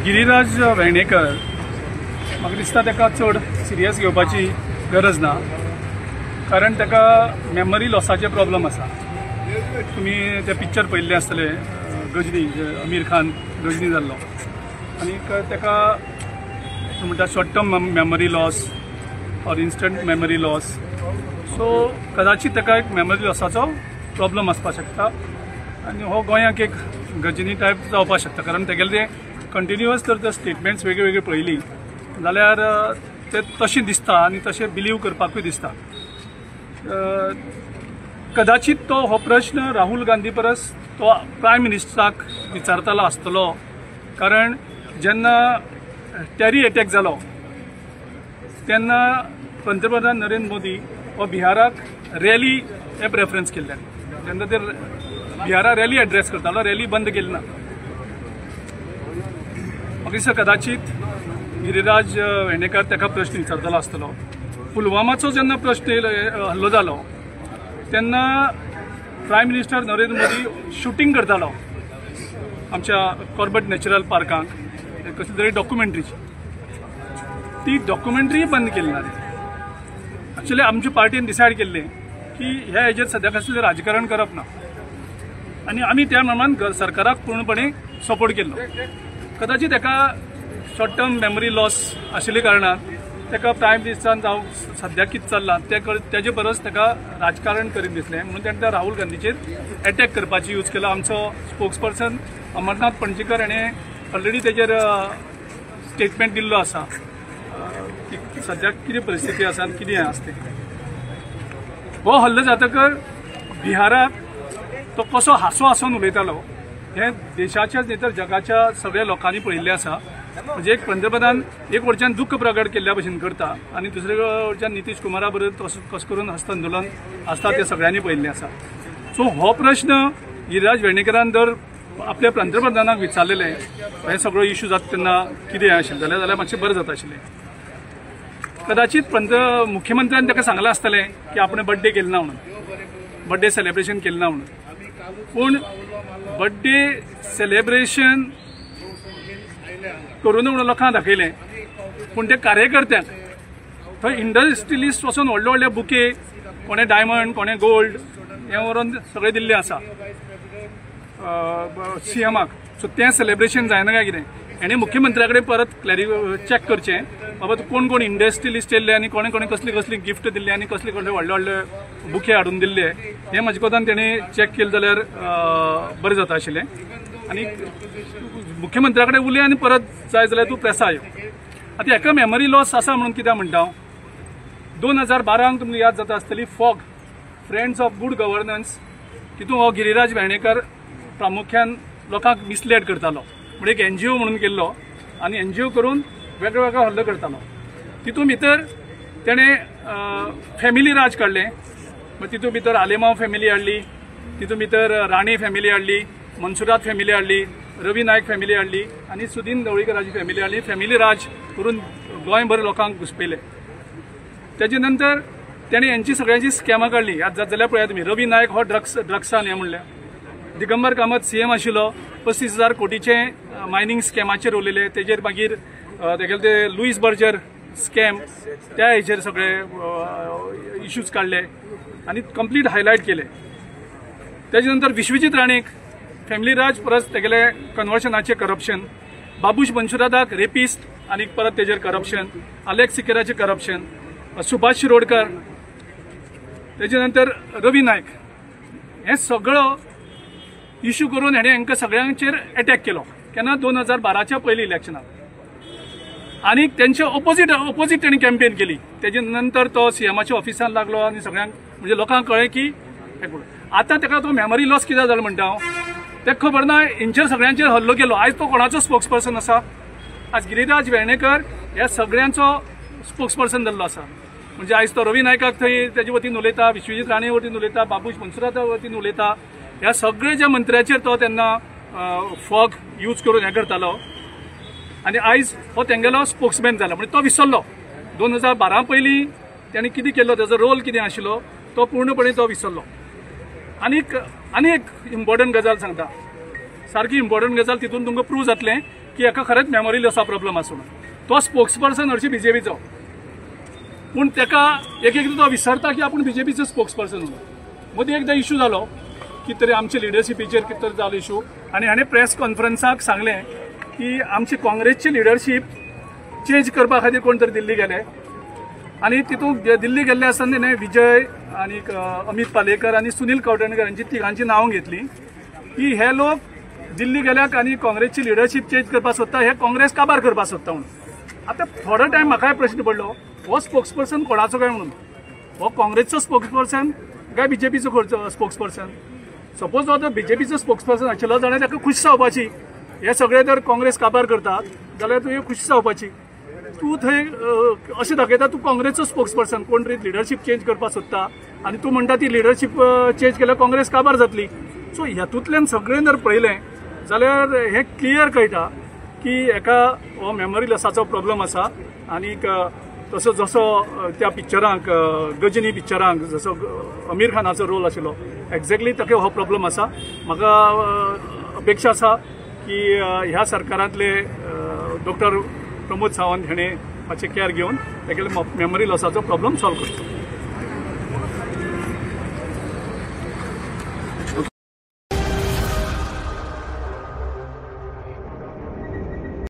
गिरीराज वेर्णेकर म्हाका दिसता ताका चड सिरियस घेवपाची गरज ना, कारण ताका मेमरी लॉसाचे प्रॉब्लम आसा। तुमी ते पिक्चर पळयल्ले आसतले गजनी, आमिर खान गजनी जाल्लो, आनी ताका म्हणटा short term memory loss or instant memory loss. So कदाचित ताका एक मेमरी लॉसाचो प्रॉब्लम आसपाक शकता, आनी हो गोंयाक एक गजनी टायप जावपाक शकता, कारण तेगेले ते कंटिन्युअस जर ते स्टेटमेंट्स वेगळे वेगळे पळयली जाल्यार ते तशें दिसता आनी तशें बिलीव करपाकूय दिसता। कदाचित तो हो प्रश्न राहुल गांधी परस तो प्रायम मिनिस्टराक विचारतालो आसतलो, कारण जेन्ना टॅरी अटॅक जालो तेन्ना पंतप्रधान नरेंद्र मोदी हो बिहाराक रॅली हे प्रेफरन्स केल्ल्यान, जेन्ना ते बिहारा रॅली एड्रेस करतालो, रॅली बंद केली ना। म्हाका दिसता कदाचित गिरीराज वेर्णेकर ताका प्रश्न विचारतालो आसतलो। पुलवामाचो जेन्ना प्रश्न हल्लो जालो तेन्ना prime minister Narendra Modi shooting करतालो आमच्या कॉर्बेट नॅचरल पार्कांत, कसली तरी डॉक्युमेंटरीची। ती डॉक्युमेंटरी बंद केली ना। एक्चुअली आमच्या पार्टीन डिसायड केल्लें की ह्या हेजेर सद्या कसलें राजकारण करप ना, आनी आमी त्या प्रमाण सरकाराक पूर्णपणे सपोर्ट केल्लो। कदाचित ताका शॉर्ट टर्म मेमरी लॉस आशिल्ल्या कारणान ताका प्रायम मिनिस्टरान जावं सद्याक कितें चल्लां तेजे परस ताका राजकारण करीत दिसलें, म्हणून ताणें त्या राहुल गांधीचेर अटॅक करपाची यूज केलो। आमचो स्पोक्स पर्सन अमरनाथ पणजीकर हाणें ऑलरेडी तेजेर स्टेटमेंट दिल्लो आसा की सद्याक कितें परिस्थिती आसा आनी कितें आसता। हो हल्लो जातकर बिहाराक तो कसो हांसो हांसून उलयतालो हे देशाच्या न्ही तर जगाच्या सगळ्या लोकांनी पळयल्लें आसा। म्हणजे एक पंतप्रधान एक वटच्यान दुख्ख प्रगट केल्ल्या भशेन करता आनी दुसरे वटच्यान नितीश कुमारा बरोबर कसं करून हस्तांदोलन आसता ते सगळ्यांनी पळयल्लें आसा। सो हो प्रश्न गिरीराज वेर्णेकरान जर आपल्या पंतप्रधानाक विचारलेले हे सगळो इश्यू जाता तेन्ना कितें आशिल्लें जाल्यार मातशें बरें जाता आशिल्लें। कदाचित मुख्यमंत्र्यान ताका सांगलां आसतलें की आपणें बर्थडे केलो ना म्हणून, बर्थडे सेलिब्रेशन केलें ना म्हणून, पूण बर्थडे सेलिब्रेशन करून म्हणून लोकांक दाखयलें, पूण ते कार्यकर्त्यांक थंय इंडस्ट्रियलिस्ट वचून व्हडले व्हडले बुके, कोणे डायमंड कोणे गोल्ड हे व्हरून सगळें दिल्लें आसा सीएमाक। सो तें सेलिब्रेशन जायना काय कितें, हेणें मुख्यमंत्र्या कडेन परत चॅक करचें बाबा कोण कोण इंडस्ट्रियलिस्ट येयल्ले आनी कोणे कोणे कसली कसली गिफ्ट दिल्ली आनी कसले कसले व्हडले व्हडले बुके हाडून दिल्ले हे म्हाजे कोतान तेणें चॅक केलें जाल्यार बरें जाता आशिल्लें। आनी मुख्यमंत्र्या कडेन उलय आनी परत जाय जाल्यार तूं प्रेसा यो। आतां हेका मेमरी लॉस आसा म्हणून कित्याक म्हणटा हांव, 2012 तुमकां याद जाता आसतली fog friends of good governance, तितून हो गिरीराज वेर्णेकर प्रामुख्यान लोकांक मिसलेड करतालो, म्हणजे एक NGO म्हणून केल्लो आनी NGO करून वेगळो वेगळो हल्लो करतालो। तितून भितर तेणें फॅमिली राज काडलें, तितून भितर आलेमांव फॅमिली हाडली, तितून भितर राणे फॅमिली हाडली, मनसुरात फॅमिली हाडली, रवी नायक फॅमिली हाडली आनी सुदीन ढवळीकराची फॅमिली हाडली। फॅमिली राज करून गोंयभर लोकांक घुसपयले। तेजे नंतर तेणें हेंची सगळ्यांची स्कॅमां काडली। आतां जाल्यार पळयात तुमी, रवी नायक हो ड्रग्सान हें म्हणलें, दिगंबर कामत CM आशिल्लो, 35,000 कोटीचे मायनींग स्कॅमाचेर उलयले। तेजेर मागीर तेगेले ते लुईस बर्जर स्कॅम त्या हेचेर सगळे इश्यूज काडले आनी कंप्लीट हायलायट केले। तेजे नंतर विश्वजीत राणेक फॅमिली राज परस तेगेले कन्वर्शनाचे करप्शन, बाबूश मनसुरादाक रेपिस्ट आनी परत तेजेर करप्शन, अलेक्स सिकेराचे करप्शन, सुभाष शिरोडकर, तेजे नंतर रवी नायक, हे सगळो इश्यू करून हेणें हांकां सगळ्यांचेर अटॅक केलो केन्ना 2012च्या पयलीं इलेक्शनाक, आनी तेंचे ऑपोजीट तेणें कॅम्पेन केली। तेजे नंतर तो CMच्या ऑफिसान लागलो आनी सगळ्यांक म्हणजे लोकांक कळ्ळें की आतां ताका तो मेमरी लॉस कित्याक जालो म्हणटा हांव, ताका खबर ना हेंचेर सगळ्यांचेर हल्लो केलो। आयज तो कोणाचो स्पोक्स पर्सन आसा, आज गिरीराज वेर्णेकर ह्या सगळ्यांचो स्पोक्स पर्सन जाल्लो आसा। म्हणजे आयज तो रवी नायकाक थंय तेजे वतीन उलयता, विश्वजीत राणे वतीन उलयता, बाबूश मनसुराता वतीन उलयता, ह्या सगळे ज्या मंत्र्याचेर तो तेन्ना फॉग यूज करून हें करतालो आनी आयज हो तेंगेलो स्पोक्समॅन जाला। म्हणजे तो विसरलो 2012 पयलीं तेणें कितें केलो, तेजो रोल कितें आशिल्लो तो पूर्णपणे तो विसरलो। आनी एक इम्पॉर्टंट गजाल सांगता, सारकी इम्पॉर्टंट गजाल तितून तुमकां प्रूव जातलें की हाका खरेंच मेमोरी लॉसा प्रॉब्लम आसूं तो स्पोक्स पर्सन हरशी बीजेपीचो पूण ताका एक एकदां तो विसरता की आपूण बीजेपीचो स्पोक्स पर्सन म्हणून मदीं एकदां इश्यू जालो कितें तरी आमच्या लिडरशिपीचेर कितें तरी जालो इश्यू आनी हाणें प्रेस कॉन्फरन्साक सांगलें की आमची काँग्रेसची लिडरशीप चेंज करपा खातीर कोण तरी दिल्ली गेले आनी तितूंत दिल्ली गेल्ले आसतना न्हय विजय आनी अमित पालेकर आनी सुनील कवटणकर हांची तिगांची नांवां घेतली की हे लोक दिल्ली गेल्याक आनी काँग्रेसची लिडरशीप चेंज करपाक सोदता हे काँग्रेस काबार करपाक सोदता म्हणून आतां थोडो टायम म्हाकाय प्रश्न पडलो हो स्पोक्स पर्सन कोणाचो काय म्हणून हो काँग्रेसचो स्पोक्स पर्सन काय बीजेपीचो स्पोक्स पर्सन सपोज हो जर बीजेपीचो स्पोक्स पर्सन आशिल्लो जाल्यार ताका खुश जावपाची हे सगळे जर काँग्रेस काबार करतात जाल्यार तुवें खुश जावपाची तूं थंय अशें दाखयता तूं काँग्रेसचो स्पोक्स पर्सन कोण तरी लिडरशीप चेंज करपाक सोदता आनी तूं म्हणटा ती लिडरशीप चेंज केल्यार काँग्रेस काबार जातली सो ह्यातूंतल्यान सगळें जर पळयलें जाल्यार हें क्लियर कळटा की हेका हो मेमरी लॉसाचो प्रॉब्लम आसा आनीक तसो जसो त्या पिक्चरांक गजनी पिक्चरांक जसो आमीर खानाचो रोल आशिल्लो एक्झॅक्टली ताका हो प्रॉब्लम आसा म्हाका अपेक्षा आसा की ह्या सरकारांतले डॉक्टर प्रमोद सावंत हाणें मातशें केअर घेवन तेगेले मेमरी लॉसाचो प्रॉब्लम सॉल्व करचो